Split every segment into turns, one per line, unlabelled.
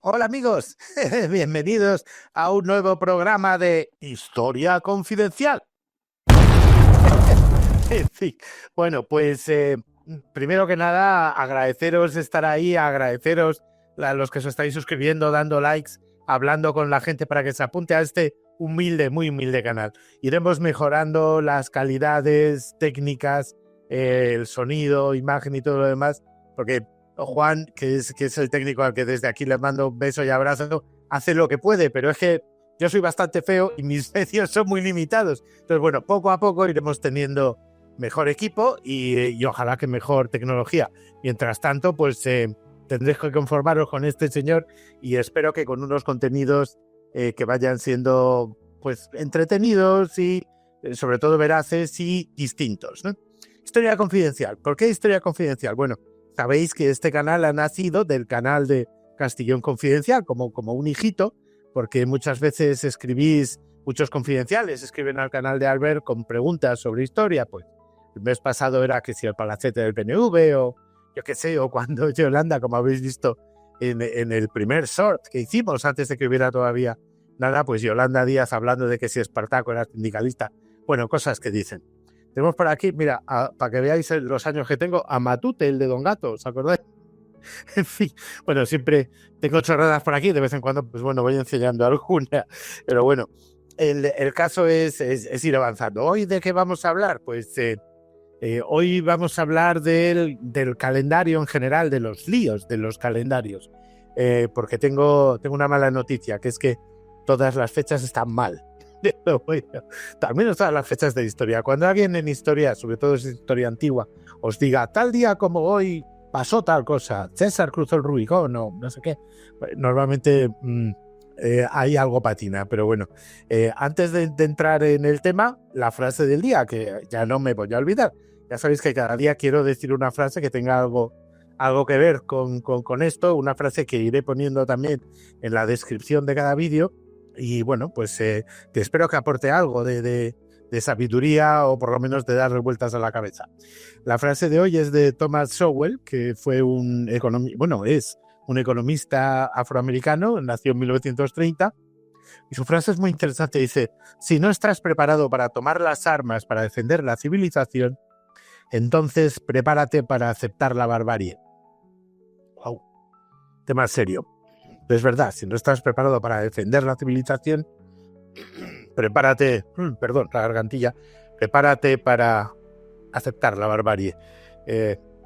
Hola amigos, bienvenidos a un nuevo programa de Historia Confidencial. Sí. Bueno, pues primero que nada agradeceros estar ahí, agradeceros a los que os estáis suscribiendo, dando likes, hablando con la gente para que se apunte a este humilde, muy humilde canal. Iremos mejorando las calidades técnicas, el sonido, imagen y todo lo demás, porque Juan, que es el técnico al que desde aquí le mando un beso y abrazo, hace lo que puede, pero es que yo soy bastante feo y mis medios son muy limitados. Entonces, bueno, poco a poco iremos teniendo mejor equipo y ojalá que mejor tecnología. Mientras tanto, pues tendréis que conformaros con este señor y espero que con unos contenidos que vayan siendo pues entretenidos y sobre todo veraces y distintos, ¿no? Historia confidencial. ¿Por qué historia confidencial? Bueno, sabéis que este canal ha nacido del canal de Castellón Confidencial como un hijito, porque muchas veces escribís, muchos confidenciales escriben al canal de Albert con preguntas sobre historia, pues el mes pasado era que si el palacete del PNV o yo qué sé, o cuando Yolanda, como habéis visto en el primer short que hicimos antes de que hubiera todavía nada, pues Yolanda Díaz hablando de que si Espartaco era sindicalista. Bueno, cosas que dicen. Tenemos por aquí, mira, para que veáis los años que tengo, a Matute, el de Don Gato, ¿os acordáis? En fin, bueno, siempre tengo chorradas por aquí, de vez en cuando, pues bueno, voy enseñando alguna, pero bueno, el caso es ir avanzando. ¿Hoy de qué vamos a hablar? Pues hoy vamos a hablar del calendario en general, de los líos de los calendarios, porque tengo una mala noticia, que es que todas las fechas están mal. Bueno, al menos todas las fechas de historia. Cuando alguien en historia, sobre todo es historia antigua, os diga tal día como hoy pasó tal cosa, César cruzó el Rubicón o no sé qué, normalmente hay algo patina, pero bueno, antes de entrar en el tema, la frase del día, que ya no me voy a olvidar. Ya sabéis que cada día quiero decir una frase que tenga algo que ver con esto, una frase que iré poniendo también en la descripción de cada vídeo. Y bueno, pues te espero que aporte algo de sabiduría o por lo menos de darle vueltas a la cabeza. La frase de hoy es de Thomas Sowell, que fue un economista, bueno, es un economista afroamericano, nació en 1930, y su frase es muy interesante, dice: si no estás preparado para tomar las armas para defender la civilización, entonces prepárate para aceptar la barbarie. Wow, tema serio. Es verdad, si no estás preparado para defender la civilización, prepárate, perdón, la gargantilla, prepárate para aceptar la barbarie.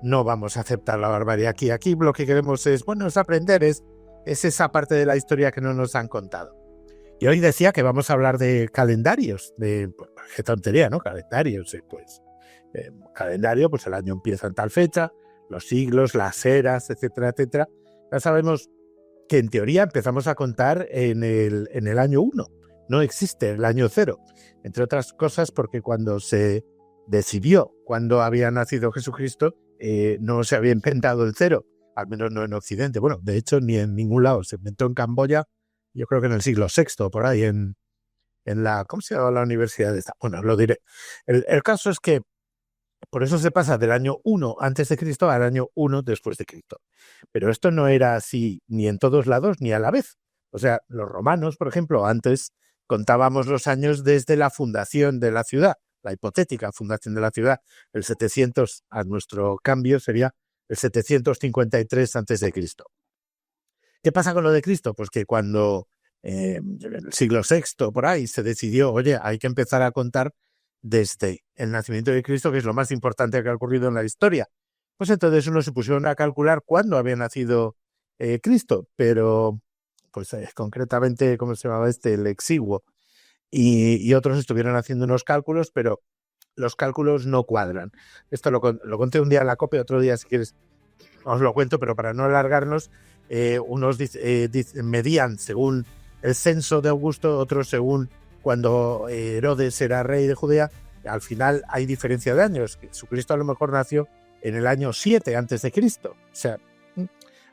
No vamos a aceptar la barbarie aquí. Aquí lo que queremos es, bueno, es aprender, es esa parte de la historia que no nos han contado. Y hoy decía que vamos a hablar de calendarios, pues, qué tontería, ¿no? Calendarios, pues. Calendario, pues el año empieza en tal fecha, los siglos, las eras, etcétera, etcétera. Ya sabemos que en teoría empezamos a contar en el año 1. No existe el año 0. Entre otras cosas porque cuando se decidió cuándo había nacido Jesucristo, no se había inventado el 0, al menos no en Occidente. Bueno, de hecho, ni en ningún lado. Se inventó en Camboya, yo creo que en el siglo VI, por ahí, en la, ¿cómo se llama la universidad esta? Bueno, lo diré. El caso es que por eso se pasa del año 1 antes de Cristo al año 1 después de Cristo. Pero esto no era así ni en todos lados ni a la vez. O sea, los romanos, por ejemplo, antes contábamos los años desde la fundación de la ciudad, la hipotética fundación de la ciudad. El 700 a nuestro cambio sería el 753 antes de Cristo. ¿Qué pasa con lo de Cristo? Pues que cuando en el siglo VI por ahí se decidió, oye, hay que empezar a contar desde el nacimiento de Cristo, que es lo más importante que ha ocurrido en la historia. Pues entonces uno se pusieron a calcular cuándo había nacido Cristo, pero pues concretamente, ¿cómo se llamaba este? El exiguo. Y otros estuvieron haciendo unos cálculos, pero los cálculos no cuadran. Esto lo conté un día en la COPE, otro día, si quieres, os lo cuento, pero para no alargarnos, unos medían según el censo de Augusto, otros según cuando Herodes era rey de Judea. Al final hay diferencia de años. Jesucristo a lo mejor nació en el año 7 antes de Cristo. O sea,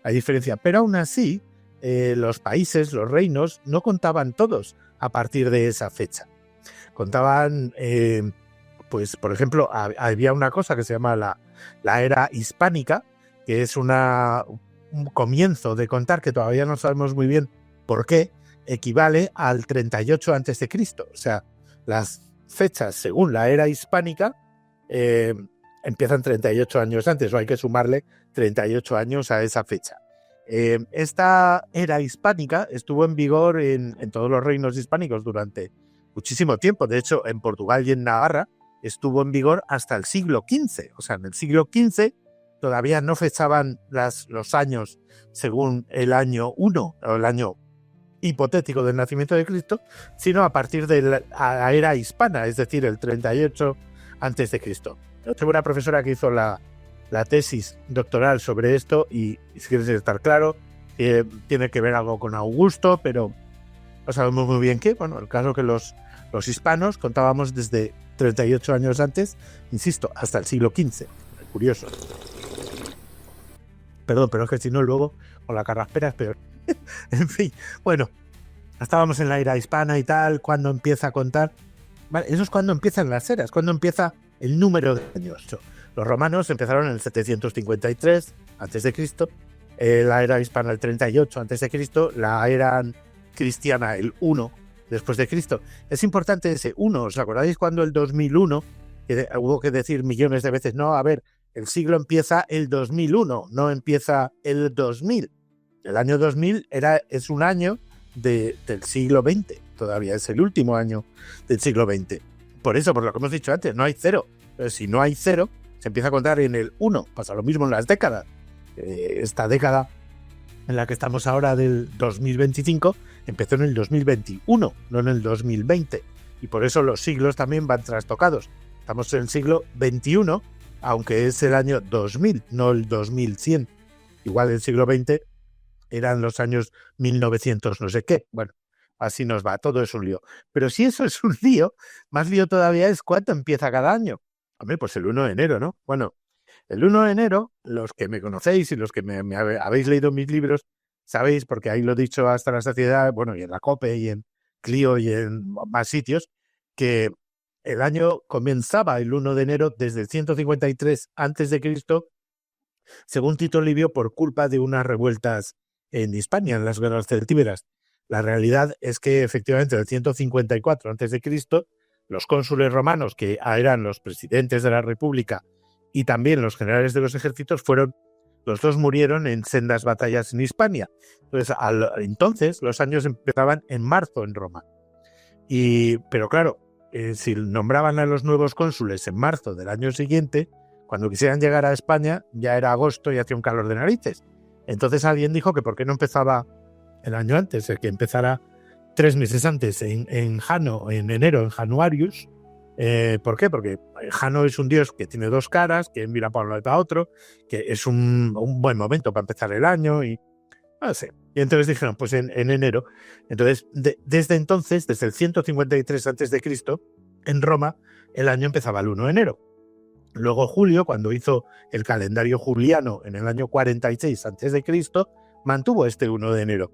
hay diferencia. Pero aún así, los países, los reinos, no contaban todos a partir de esa fecha. Contaban, pues, por ejemplo, había una cosa que se llama la era hispánica, que es un comienzo de contar, que todavía no sabemos muy bien por qué, equivale al 38 a.C. O sea, las fechas según la era hispánica empiezan 38 años antes, o hay que sumarle 38 años a esa fecha. Esta era hispánica estuvo en vigor en todos los reinos hispánicos durante muchísimo tiempo. De hecho, en Portugal y en Navarra estuvo en vigor hasta el siglo XV. O sea, en el siglo XV todavía no fechaban los años según el año 1 o el año hipotético del nacimiento de Cristo, sino a partir de la era hispana, es decir, el 38 antes de Cristo. Yo tengo una profesora que hizo la tesis doctoral sobre esto y si quieres estar claro, tiene que ver algo con Augusto, pero no sabemos muy bien qué. Bueno, el caso que los hispanos contábamos desde 38 años antes, insisto, hasta el siglo XV. Curioso. Perdón, pero es que si no luego con la carraspera es peor. En fin, bueno, estábamos en la era hispana y tal, cuando empieza a contar, vale, eso es cuando empiezan las eras, cuando empieza el número de años. Los romanos empezaron en el 753 a.C., la era hispana el 38 a.C., la era cristiana el 1 después de Cristo. Es importante ese 1, ¿os acordáis cuando el 2001, que hubo que decir millones de veces, no, a ver, el siglo empieza el 2001, no empieza el 2000. El año 2000 es un año del siglo XX, todavía es el último año del siglo XX. Por eso, por lo que hemos dicho antes, no hay cero. Pero si no hay cero, se empieza a contar en el 1. Pasa lo mismo en las décadas. Esta década en la que estamos ahora del 2025 empezó en el 2021, no en el 2020. Y por eso los siglos también van trastocados. Estamos en el siglo XXI, aunque es el año 2000, no el 2100. Igual el siglo XX eran los años 1900 no sé qué. Bueno, así nos va, todo es un lío. Pero si eso es un lío, más lío todavía es cuánto empieza cada año. Hombre, pues el 1 de enero, ¿no? Bueno, el 1 de enero, los que me conocéis y los que me habéis leído mis libros, sabéis, porque ahí lo he dicho hasta la saciedad, bueno, y en la COPE y en Clio y en más sitios, que el año comenzaba el 1 de enero desde el 153 a.C., según Tito Livio, por culpa de unas revueltas en Hispania, en las guerras celtíberas. La realidad es que efectivamente en el 154 a.C., los cónsules romanos, que eran los presidentes de la República y también los generales de los ejércitos, los dos murieron en sendas batallas en Hispania. Entonces los años empezaban en marzo en Roma. Pero claro, si nombraban a los nuevos cónsules en marzo del año siguiente, cuando quisieran llegar a España ya era agosto y hacía un calor de narices. Entonces alguien dijo que por qué no empezaba el año antes, el que empezara 3 meses antes en Jano, en enero, en Januarius. ¿Por qué? Porque Jano es un dios que tiene 2 caras, que mira para un lado y para otro, que es un buen momento para empezar el año y no sé. Y entonces dijeron, pues en enero. Entonces, desde entonces, desde el 153 a.C., en Roma, el año empezaba el 1 de enero. Luego Julio, cuando hizo el calendario juliano en el año 46 a.C., mantuvo este 1 de enero.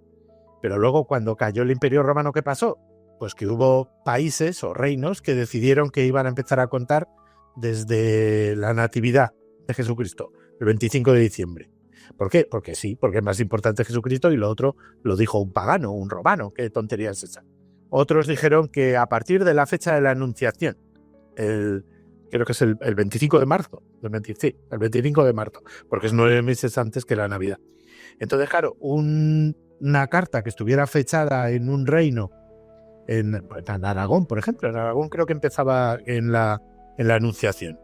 Pero luego, cuando cayó el Imperio Romano, ¿qué pasó? Pues que hubo países o reinos que decidieron que iban a empezar a contar desde la natividad de Jesucristo, el 25 de diciembre. ¿Por qué? Porque sí, porque es más importante Jesucristo y lo otro lo dijo un pagano, un romano. ¿Qué tontería es esa? Otros dijeron que a partir de la fecha de la Anunciación, creo que es el 25 de marzo, el 25 de marzo, porque es 9 meses antes que la Navidad. Entonces, claro, una carta que estuviera fechada en un reino, en Aragón, por ejemplo, en Aragón creo que empezaba en la Anunciación.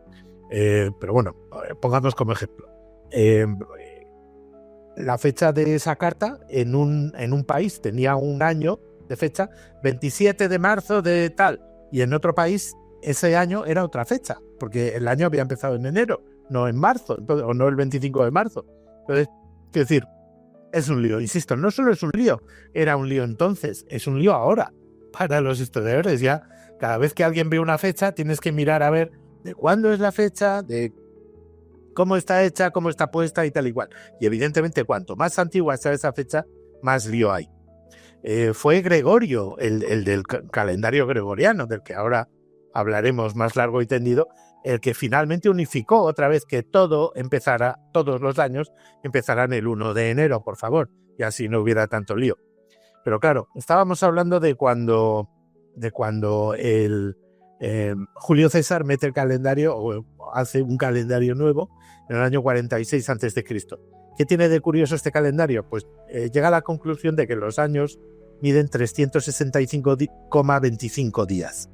Pero bueno, pongamos como ejemplo. La fecha de esa carta en un país tenía un año de fecha, 27 de marzo de tal, y en otro país ese año era otra fecha, porque el año había empezado en enero, no en marzo, entonces, o no el 25 de marzo. Entonces, quiero decir, es un lío, insisto, no solo es un lío, era un lío entonces, es un lío ahora. Para los historiadores ya, cada vez que alguien ve una fecha, tienes que mirar a ver de cuándo es la fecha, de cómo está hecha, cómo está puesta y tal y cual. Y evidentemente, cuanto más antigua sea esa fecha, más lío hay. Fue Gregorio, el del calendario gregoriano, del que ahora hablaremos más largo y tendido, el que finalmente unificó otra vez que todo empezara, todos los años empezarán el 1 de enero, por favor, y así no hubiera tanto lío. Pero claro, estábamos hablando de cuando el Julio César mete el calendario o hace un calendario nuevo en el año 46 a.C. ¿Qué tiene de curioso este calendario? Pues llega a la conclusión de que los años miden 365,25 días,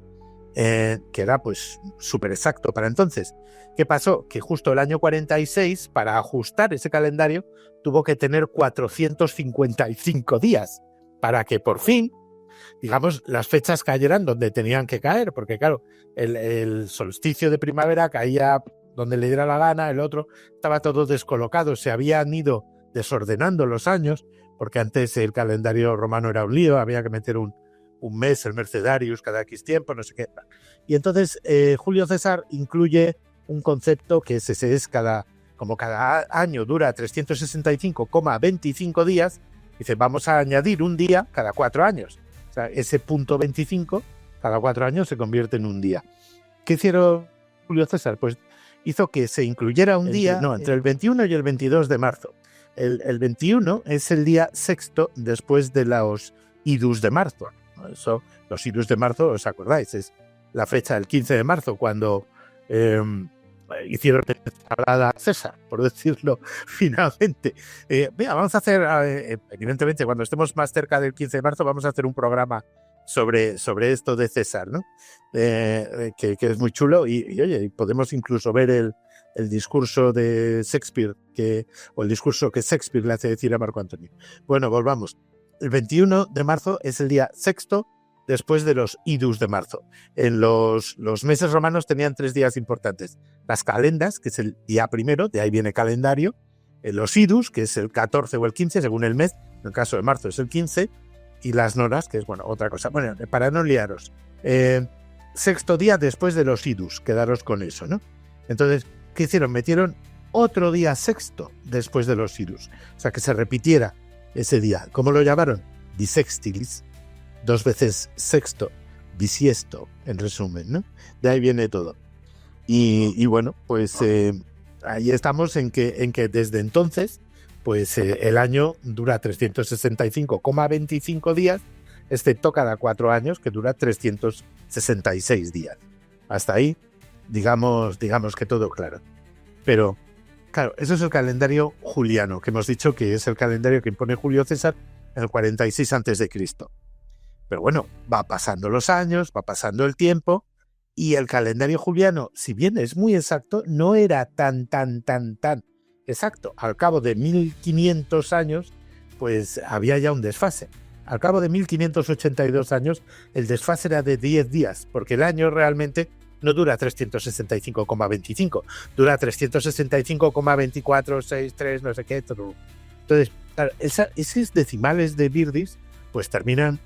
que era pues súper exacto para entonces. ¿Qué pasó? Que justo el año 46, para ajustar ese calendario, tuvo que tener 455 días para que por fin, digamos, las fechas cayeran donde tenían que caer, porque claro, el solsticio de primavera caía donde le diera la gana, el otro estaba todo descolocado, se habían ido desordenando los años, porque antes el calendario romano era un lío, había que meter un mes, el Mercedarius, cada X tiempo, no sé qué. Y entonces Julio César incluye un concepto que es como cada año dura 365,25 días, dice, vamos a añadir un día cada 4 años. O sea, ese punto 25, cada 4 años se convierte en un día. ¿Qué hicieron Julio César? Pues hizo que se incluyera un día entre el 21 y el 22 de marzo. El 21 es el día sexto después de los idus de marzo. Eso, los idus de marzo, ¿os acordáis? Es la fecha del 15 de marzo, cuando hicieron a César, por decirlo finalmente. Mira, vamos a hacer, evidentemente, cuando estemos más cerca del 15 de marzo, vamos a hacer un programa sobre esto de César, ¿no? Que es muy chulo y oye, podemos incluso ver el discurso de Shakespeare, o el discurso que Shakespeare le hace decir a Marco Antonio. Bueno, volvamos. El 21 de marzo es el día sexto después de los idus de marzo. En los meses romanos tenían 3 días importantes. Las calendas, que es el día primero, de ahí viene calendario. Los idus, que es el 14 o el 15, según el mes. En el caso de marzo es el 15. Y las noras, que es, bueno, otra cosa. Bueno, para no liaros. Sexto día después de los idus, quedaros con eso, ¿no? Entonces, ¿qué hicieron? Metieron otro día sexto después de los idus. O sea, que se repitiera ese día. ¿Cómo lo llamaron? Bisextilis. 2 veces sexto, bisiesto, en resumen, ¿no? De ahí viene todo. Y bueno, pues ahí estamos en que desde entonces, pues el año dura 365,25 días, excepto cada 4 años, que dura 366 días. Hasta ahí, digamos que todo claro. Pero, claro, eso es el calendario juliano, que hemos dicho que es el calendario que impone Julio César en el 46 a.C. Pero bueno, va pasando los años, va pasando el tiempo, y el calendario juliano, si bien es muy exacto, no era tan exacto. Al cabo de 1500 años, pues había ya un desfase. Al cabo de 1582 años, el desfase era de 10 días, porque el año realmente no dura 365,25, dura 365,2463, no sé qué. Entonces, claro, esos decimales de Virdis, pues terminan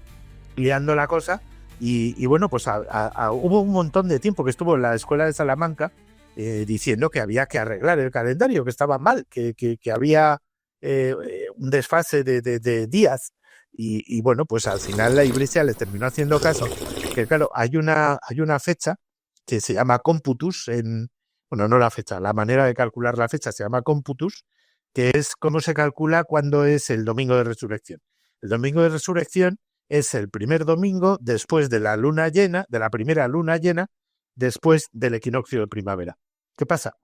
liando la cosa, y bueno, pues hubo un montón de tiempo que estuvo en la escuela de Salamanca diciendo que había que arreglar el calendario, que estaba mal, que había un desfase de días, y bueno, pues al final la Iglesia le terminó haciendo caso, que claro, hay una fecha que se llama Computus, bueno, no la fecha, la manera de calcular la fecha se llama Computus, que es cómo se calcula cuando es el domingo de resurrección. El domingo de resurrección es el primer domingo después de la luna llena, de la primera luna llena, después del equinoccio de primavera. ¿Qué pasa?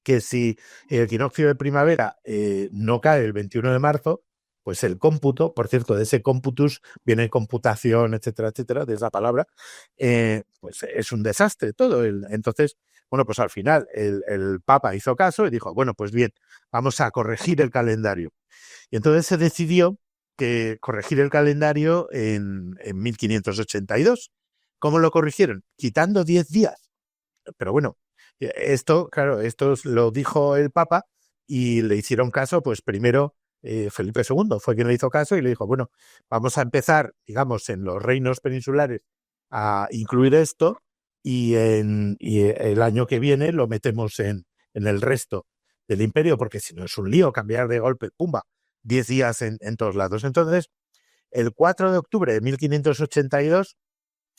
Que si el equinoccio de primavera no cae el 21 de marzo, pues el cómputo, por cierto, de ese cómputus viene computación, etcétera, etcétera, de esa palabra, pues es un desastre todo. Entonces, bueno, pues al final el Papa hizo caso y dijo, bueno, pues bien, vamos a corregir el calendario. Y entonces se decidió que corregir el calendario en 1582. ¿Cómo lo corrigieron? Quitando 10 días. Pero bueno, esto lo dijo el Papa y le hicieron caso, pues primero Felipe II fue quien le hizo caso y le dijo, bueno, vamos a empezar, digamos, en los reinos peninsulares a incluir esto, y el año que viene lo metemos en el resto del imperio, porque si no es un lío cambiar de golpe, pumba, 10 días en todos lados. Entonces, el 4 de octubre de 1582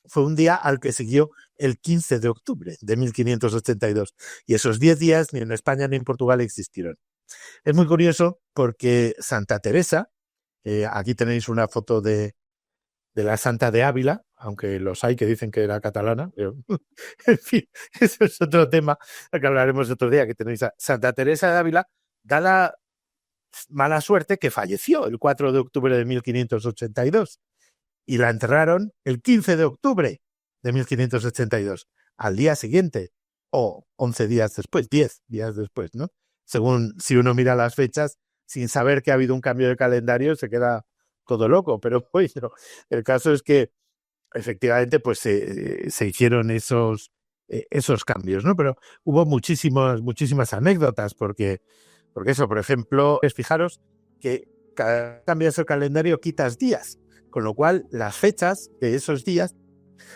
fue un día al que siguió el 15 de octubre de 1582. Y esos 10 días ni en España ni en Portugal existieron. Es muy curioso porque Santa Teresa, aquí tenéis una foto de la Santa de Ávila, aunque los hay que dicen que era catalana, pero en fin, eso es otro tema que hablaremos otro día, que tenéis a Santa Teresa de Ávila, da la mala suerte que falleció el 4 de octubre de 1582 y la enterraron el 15 de octubre de 1582, al día siguiente, o 11 días después, 10 días después, ¿no? Según si uno mira las fechas, sin saber que ha habido un cambio de calendario, se queda todo loco, pero bueno, el caso es que efectivamente pues se hicieron esos cambios, ¿no? Pero hubo muchísimas anécdotas, porque eso, por ejemplo, fijaros que cada cambias el calendario quitas días, con lo cual las fechas de esos días,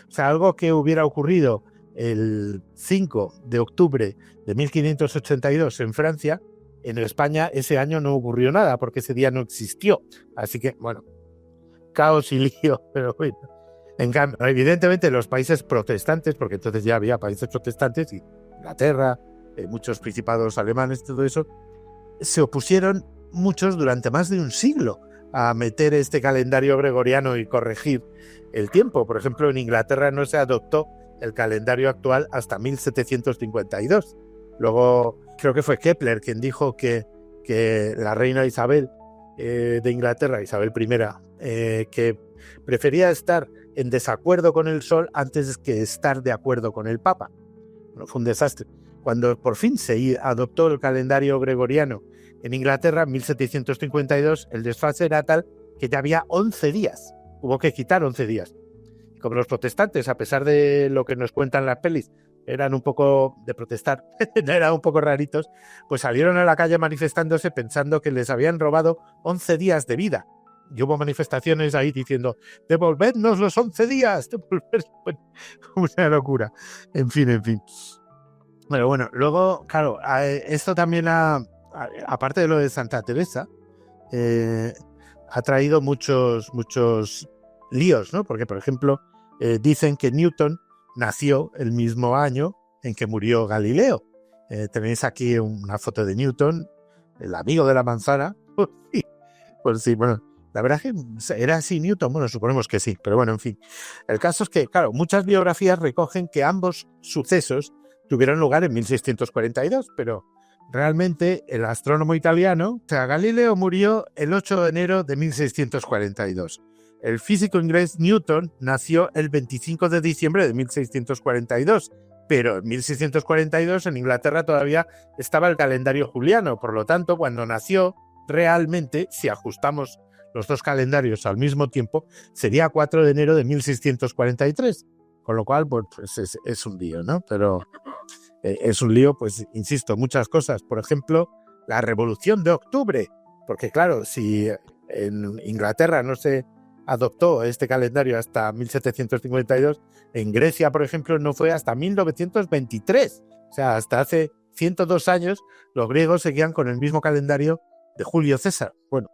o sea, algo que hubiera ocurrido el 5 de octubre de 1582 en Francia, en España ese año no ocurrió nada, porque ese día no existió. Así que, bueno, caos y lío, pero bueno. En cambio, evidentemente los países protestantes, porque entonces ya había países protestantes, y Inglaterra, muchos principados alemanes, todo eso, se opusieron muchos durante más de un siglo a meter este calendario gregoriano y corregir el tiempo. Por ejemplo, en Inglaterra no se adoptó el calendario actual hasta 1752. Luego, creo que fue Kepler quien dijo que la reina Isabel de Inglaterra, Isabel I, que prefería estar en desacuerdo con el sol antes que estar de acuerdo con el Papa. Bueno, fue un desastre. Cuando por fin se adoptó el calendario gregoriano en Inglaterra, en 1752, el desfase era tal que ya había 11 días. Hubo que quitar 11 días. Como los protestantes, a pesar de lo que nos cuentan las pelis, eran un poco de protestar, eran un poco raritos, pues salieron a la calle manifestándose pensando que les habían robado 11 días de vida. Y hubo manifestaciones ahí diciendo, devolvednos los 11 días, bueno, una locura. En fin. Pero bueno, luego, claro, esto también aparte de lo de Santa Teresa, ha traído muchos líos, ¿no? Porque, por ejemplo, dicen que Newton nació el mismo año en que murió Galileo. Tenéis aquí una foto de Newton, el amigo de la manzana. Pues sí, bueno, la verdad es que era así Newton, bueno, suponemos que sí, pero bueno, en fin. El caso es que, claro, muchas biografías recogen que ambos sucesos tuvieron lugar en 1642, pero realmente el astrónomo italiano, o sea, Galileo murió el 8 de enero de 1642. El físico inglés Newton nació el 25 de diciembre de 1642, pero en 1642 en Inglaterra todavía estaba el calendario juliano, por lo tanto, cuando nació, realmente, si ajustamos los dos calendarios al mismo tiempo, sería 4 de enero de 1643, con lo cual pues es un lío, ¿no? Pero es un lío, pues insisto, muchas cosas. Por ejemplo, la Revolución de Octubre, porque claro, si en Inglaterra no se adoptó este calendario hasta 1752, en Grecia, por ejemplo, no fue hasta 1923. O sea, hasta hace 102 años los griegos seguían con el mismo calendario de Julio César. Bueno,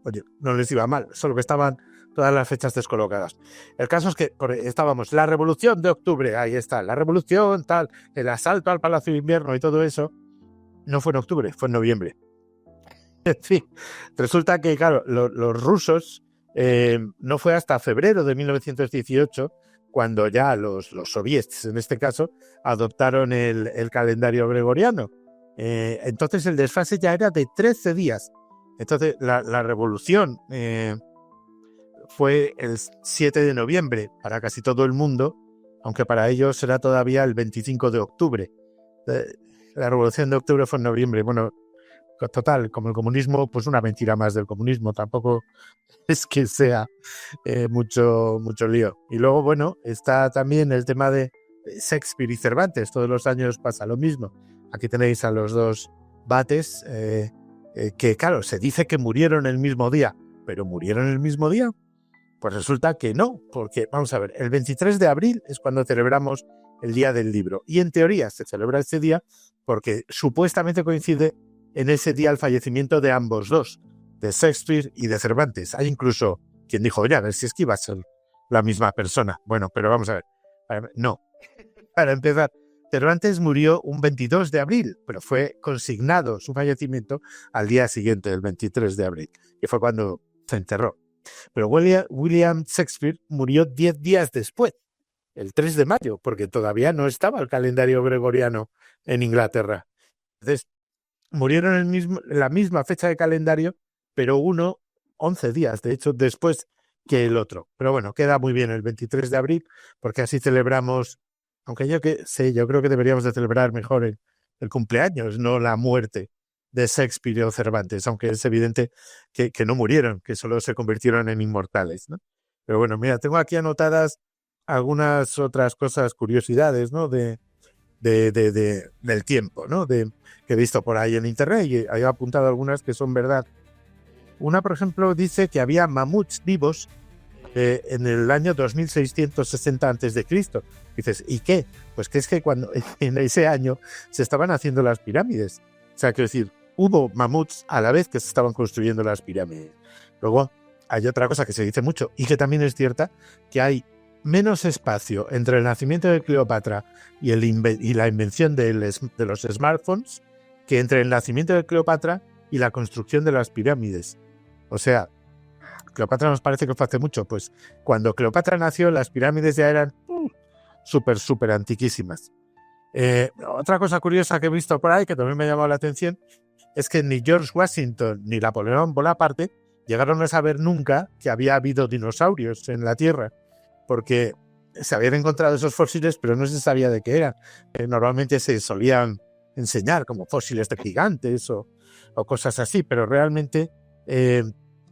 oye, no les iba mal, solo que estaban todas las fechas descolocadas. El caso es que estábamos, la Revolución de Octubre, ahí está, la Revolución, tal, el asalto al Palacio de Invierno y todo eso, no fue en octubre, fue en noviembre. En fin, resulta que, claro, los rusos, no fue hasta febrero de 1918 cuando ya los soviets, en este caso, adoptaron el calendario gregoriano. Entonces el desfase ya era de 13 días. Entonces la revolución fue el 7 de noviembre para casi todo el mundo, aunque para ellos será todavía el 25 de octubre. La revolución de octubre fue en noviembre. Bueno, total, como el comunismo, pues una mentira más del comunismo. Tampoco es que sea mucho lío. Y luego, bueno, está también el tema de Shakespeare y Cervantes. Todos los años pasa lo mismo. Aquí tenéis a los dos Bates, que claro, se dice que murieron el mismo día. ¿Pero murieron el mismo día? Pues resulta que no, porque, vamos a ver, el 23 de abril es cuando celebramos el Día del Libro. Y en teoría se celebra este día porque supuestamente coincide en ese día el fallecimiento de ambos dos, de Shakespeare y de Cervantes. Hay incluso quien dijo, oye, a ver si es que iba a ser la misma persona. Bueno, pero vamos a ver. No, para empezar. Cervantes murió un 22 de abril, pero fue consignado su fallecimiento al día siguiente, el 23 de abril, que fue cuando se enterró. Pero William Shakespeare murió 10 días después, el 3 de mayo, porque todavía no estaba el calendario gregoriano en Inglaterra. Entonces, murieron en la misma fecha de calendario, pero uno 11 días, de hecho, después que el otro. Pero bueno, queda muy bien el 23 de abril, porque así celebramos, aunque yo creo que deberíamos de celebrar mejor el cumpleaños, no la muerte de Shakespeare o Cervantes, aunque es evidente que no murieron, que solo se convirtieron en inmortales, ¿no? Pero bueno, mira, tengo aquí anotadas algunas otras cosas, curiosidades, ¿no? Del tiempo, ¿no? Que he visto por ahí en internet, y he apuntado algunas que son verdad. Una, por ejemplo, dice que había mamuts vivos en el año 2660 a.C. Dices, ¿y qué? Pues que es que cuando en ese año se estaban haciendo las pirámides. O sea, quiero decir, hubo mamuts a la vez que se estaban construyendo las pirámides. Luego, hay otra cosa que se dice mucho y que también es cierta, que hay menos espacio entre el nacimiento de Cleopatra y la invención de los smartphones que entre el nacimiento de Cleopatra y la construcción de las pirámides. O sea, Cleopatra nos parece que fue hace mucho. Pues cuando Cleopatra nació, las pirámides ya eran súper antiquísimas. Otra cosa curiosa que he visto por ahí, que también me ha llamado la atención, es que ni George Washington ni Napoleón Bonaparte llegaron a saber nunca que había habido dinosaurios en la Tierra, porque se habían encontrado esos fósiles, pero no se sabía de qué eran. Normalmente se solían enseñar como fósiles de gigantes o cosas así, pero realmente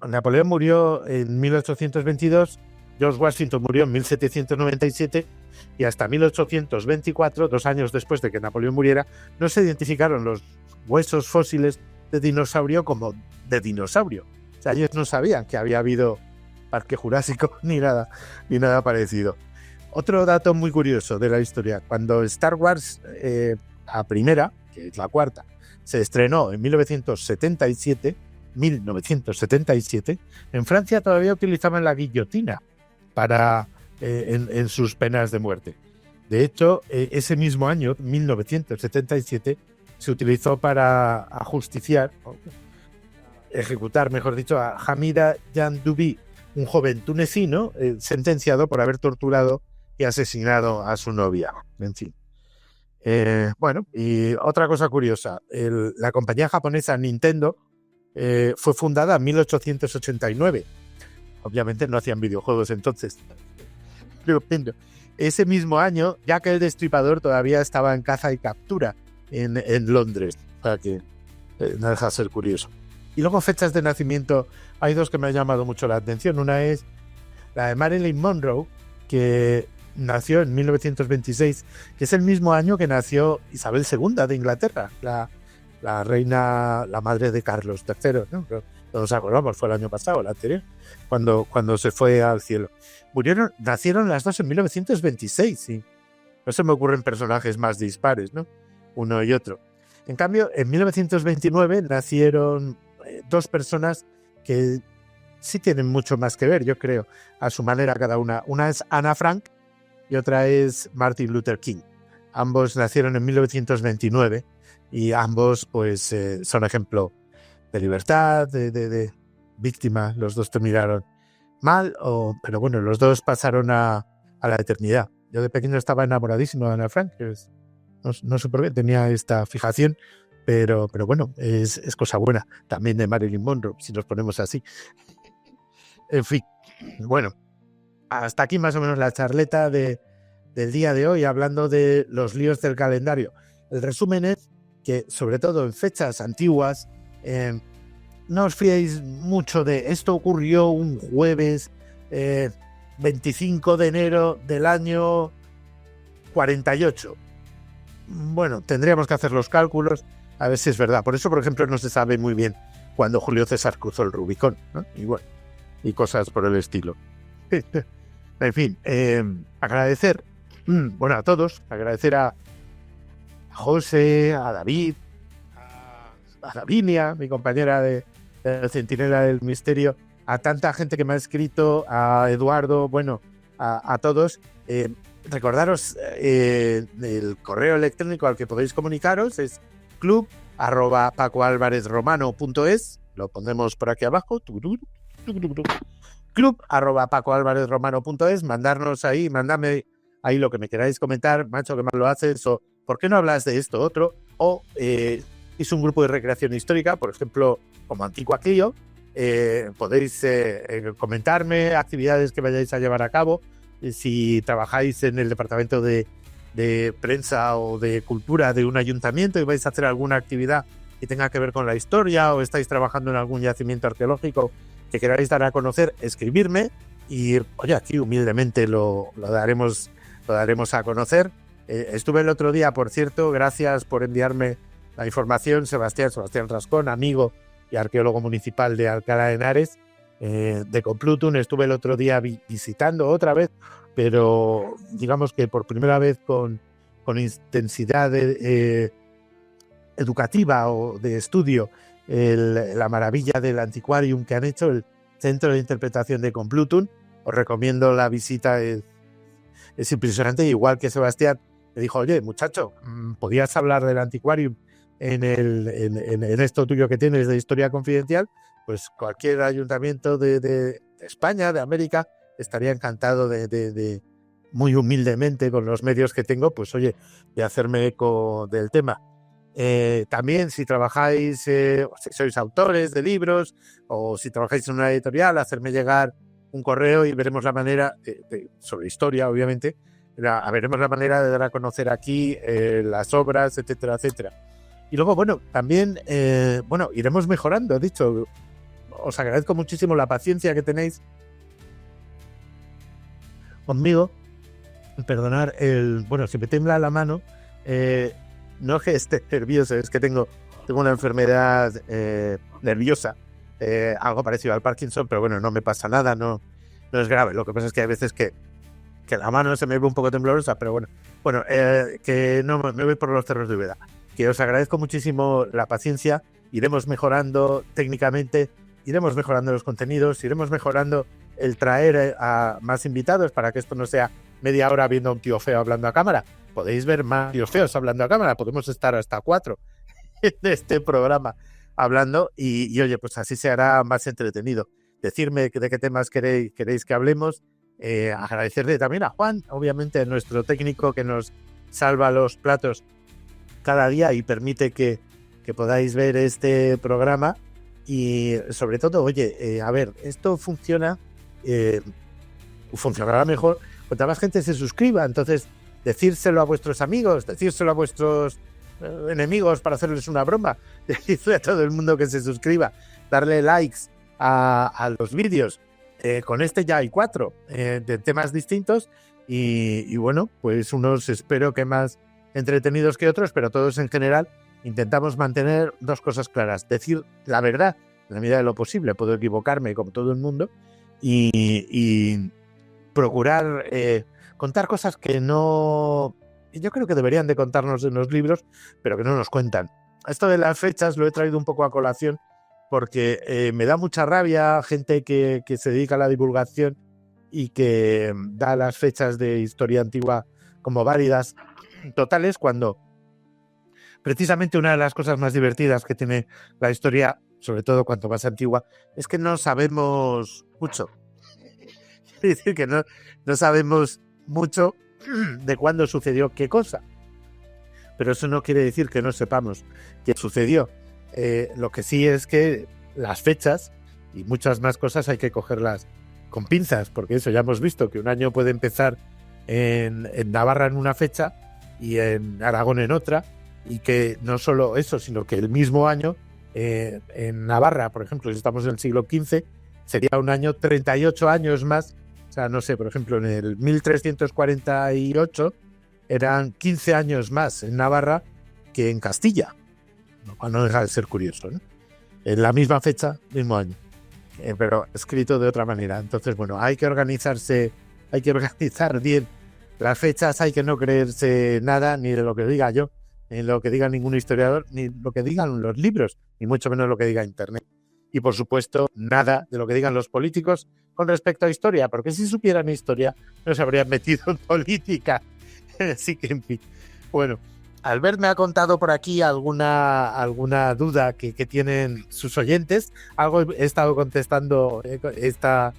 Napoleón murió en 1822, George Washington murió en 1797 y hasta 1824, 2 años después de que Napoleón muriera, no se identificaron los huesos fósiles de dinosaurio como de dinosaurio. O sea, ellos no sabían que había habido Parque Jurásico ni nada parecido. Otro dato muy curioso de la historia, cuando Star Wars, la primera, que es la cuarta, se estrenó en 1977, en Francia todavía utilizaban la guillotina en sus penas de muerte. De hecho, ese mismo año, 1977, se utilizó para ajusticiar, ejecutar, mejor dicho, a Hamida Yandoubi, un joven tunecino sentenciado por haber torturado y asesinado a su novia. En fin. Bueno, y otra cosa curiosa, la compañía japonesa Nintendo fue fundada en 1889. Obviamente no hacían videojuegos entonces. Ese mismo año, Jack el Destripador todavía estaba en caza y captura en Londres. O sea que no deja de ser curioso. Y luego fechas de nacimiento, hay dos que me han llamado mucho la atención. Una es la de Marilyn Monroe, que nació en 1926, que es el mismo año que nació Isabel II de Inglaterra, la reina, la madre de Carlos III, ¿no? No nos acordamos, fue el año pasado, el anterior, cuando se fue al cielo. Nacieron las dos en 1926, y no se me ocurren personajes más dispares, ¿no? Uno y otro. En cambio, en 1929 nacieron dos personas que sí tienen mucho más que ver, yo creo, a su manera cada una. Una es Ana Frank y otra es Martin Luther King. Ambos nacieron en 1929 y ambos pues son ejemplo de libertad, de víctima. Los dos terminaron mal, pero bueno, los dos pasaron a la eternidad. Yo de pequeño estaba enamoradísimo de Ana Frank, que no sé por qué tenía esta fijación, pero bueno, es cosa buena también de Marilyn Monroe, si nos ponemos así. En fin, bueno, hasta aquí más o menos la charleta del día de hoy, hablando de los líos del calendario. El resumen es que, sobre todo en fechas antiguas, no os fiéis mucho de esto ocurrió un jueves 25 de enero del año 48. Bueno, tendríamos que hacer los cálculos a ver si es verdad. Por eso, por ejemplo, no se sabe muy bien cuándo Julio César cruzó el Rubicón, ¿no? Y bueno, y cosas por el estilo. En fin, agradecer, bueno, a todos, agradecer a José, a David, a Davinia, mi compañera de Centinela del Misterio, a tanta gente que me ha escrito, a Eduardo, bueno, a todos. Recordaros el correo electrónico al que podéis comunicaros es club@pacoalvarezromano.es. Lo pondremos por aquí abajo. club@pacoalvarezromano.es. Mandarnos ahí, mandadme ahí lo que me queráis comentar, macho, que mal lo haces, o ¿por qué no hablas de esto otro? O es un grupo de recreación histórica, por ejemplo, como Antigua Clio. Podéis comentarme actividades que vayáis a llevar a cabo. Si trabajáis en el departamento de prensa o de cultura de un ayuntamiento y vais a hacer alguna actividad que tenga que ver con la historia, o estáis trabajando en algún yacimiento arqueológico que queráis dar a conocer, escribirme y, oye, aquí humildemente lo daremos a conocer. Estuve el otro día, por cierto, gracias por enviarme la información, Sebastián Rascón, amigo y arqueólogo municipal de Alcalá de Henares, de Complutum. Estuve el otro día visitando otra vez, pero digamos que por primera vez con intensidad educativa o de estudio, la maravilla del antiquarium que han hecho, el Centro de Interpretación de Complutum. Os recomiendo la visita, es impresionante. Igual que Sebastián me dijo, oye, muchacho, ¿podías hablar del antiquarium en esto tuyo que tienes de Historia Confidencial? Pues cualquier ayuntamiento de España, de América, estaría encantado de muy humildemente, con los medios que tengo, pues oye, de hacerme eco del tema. También si trabajáis, si sois autores de libros, o si trabajáis en una editorial, hacerme llegar un correo y veremos la manera, sobre historia obviamente, veremos la manera de dar a conocer aquí las obras, etcétera, etcétera. Y luego, bueno, también, iremos mejorando. He dicho, os agradezco muchísimo la paciencia que tenéis conmigo. Perdonar si me tembla la mano, no es que esté nervioso, es que tengo una enfermedad nerviosa, algo parecido al Parkinson, pero bueno, no me pasa nada, no es grave. Lo que pasa es que hay veces que la mano se me ve un poco temblorosa, pero bueno, que no me voy por los cerros de Úbeda. Que os agradezco muchísimo la paciencia. Iremos mejorando técnicamente, iremos mejorando los contenidos, iremos mejorando el traer a más invitados para que esto no sea media hora viendo a un tío feo hablando a cámara. Podéis ver más tíos feos hablando a cámara, podemos estar hasta 4 en este programa hablando y oye, pues así se hará más entretenido. Decirme de qué temas queréis que hablemos. Agradecerle también a Juan, obviamente, nuestro técnico que nos salva los platos cada día y permite que podáis ver este programa. Y sobre todo, oye, esto funcionará mejor cuanta más gente se suscriba. Entonces, decírselo a vuestros amigos, decírselo a vuestros enemigos para hacerles una broma, decirle a todo el mundo que se suscriba, darle likes a los vídeos. Con este ya hay 4 de temas distintos y bueno, pues unos espero que más entretenidos que otros, pero todos en general intentamos mantener 2 cosas claras: decir la verdad en la medida de lo posible, puedo equivocarme como todo el mundo, y procurar contar cosas que no, yo creo que deberían de contarnos en los libros, pero que no nos cuentan. Esto de las fechas lo he traído un poco a colación porque me da mucha rabia gente que se dedica a la divulgación y que da las fechas de historia antigua como válidas totales, cuando precisamente una de las cosas más divertidas que tiene la historia, sobre todo cuanto más antigua, es que no sabemos mucho. Es decir, que no sabemos mucho de cuándo sucedió qué cosa. Pero eso no quiere decir que no sepamos qué sucedió. Lo que sí es que las fechas y muchas más cosas hay que cogerlas con pinzas, porque eso ya hemos visto, que un año puede empezar en Navarra en una fecha y en Aragón en otra, y que no solo eso, sino que el mismo año en Navarra, por ejemplo, si estamos en el siglo XV, sería un año 38 años más. O sea, no sé, por ejemplo, en el 1348 eran 15 años más en Navarra que en Castilla, lo cual no deja de ser curioso, ¿no? En la misma fecha, mismo año, pero escrito de otra manera. Entonces, bueno, hay que organizarse, hay que organizar bien las fechas, hay que no creerse nada, ni de lo que diga yo, ni lo que diga ningún historiador, ni lo que digan los libros, ni mucho menos lo que diga Internet. y, por supuesto, nada de lo que digan los políticos con respecto a historia, porque si supieran historia no se habrían metido en política. Así que, en fin. Bueno, Albert me ha contado por aquí alguna duda que tienen sus oyentes. Algo he estado contestando esta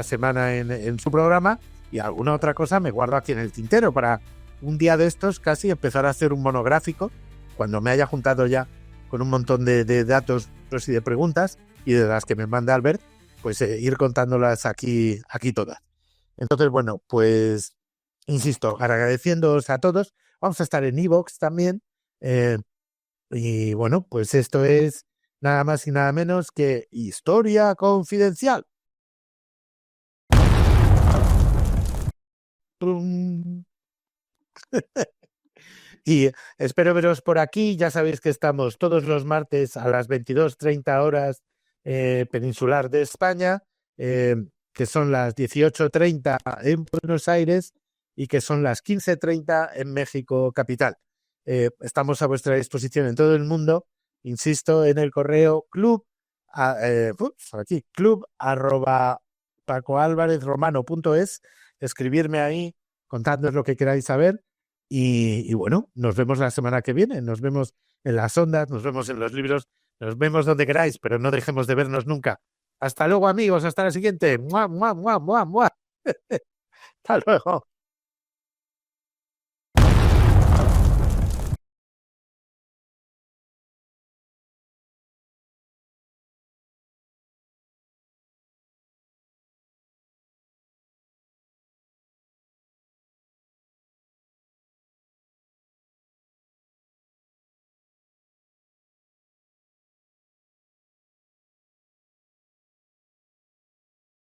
semana en su programa, y alguna otra cosa me guardo aquí en el tintero para un día de estos casi empezar a hacer un monográfico cuando me haya juntado ya con un montón de datos y de preguntas, y de las que me manda Albert, pues ir contándolas aquí todas. Entonces, bueno, pues insisto, agradeciéndoos a todos. Vamos a estar en iVoox también. Y bueno, pues esto es nada más y nada menos que Historia Confidencial. ¡Tum! Y espero veros por aquí. Ya sabéis que estamos todos los martes a las 22:30 horas peninsular de España, que son las 18:30 en Buenos Aires y que son las 15:30 en México capital. Estamos a vuestra disposición en todo el mundo. Insisto, en el correo club@pacoalvarezromano.es, escribirme ahí, contadnos lo que queráis saber. Y bueno, nos vemos la semana que viene, nos vemos en las ondas, nos vemos en los libros, nos vemos donde queráis, pero no dejemos de vernos nunca. Hasta luego, amigos, hasta la siguiente. ¡Mua, mua, mua, mua, mua! Hasta luego.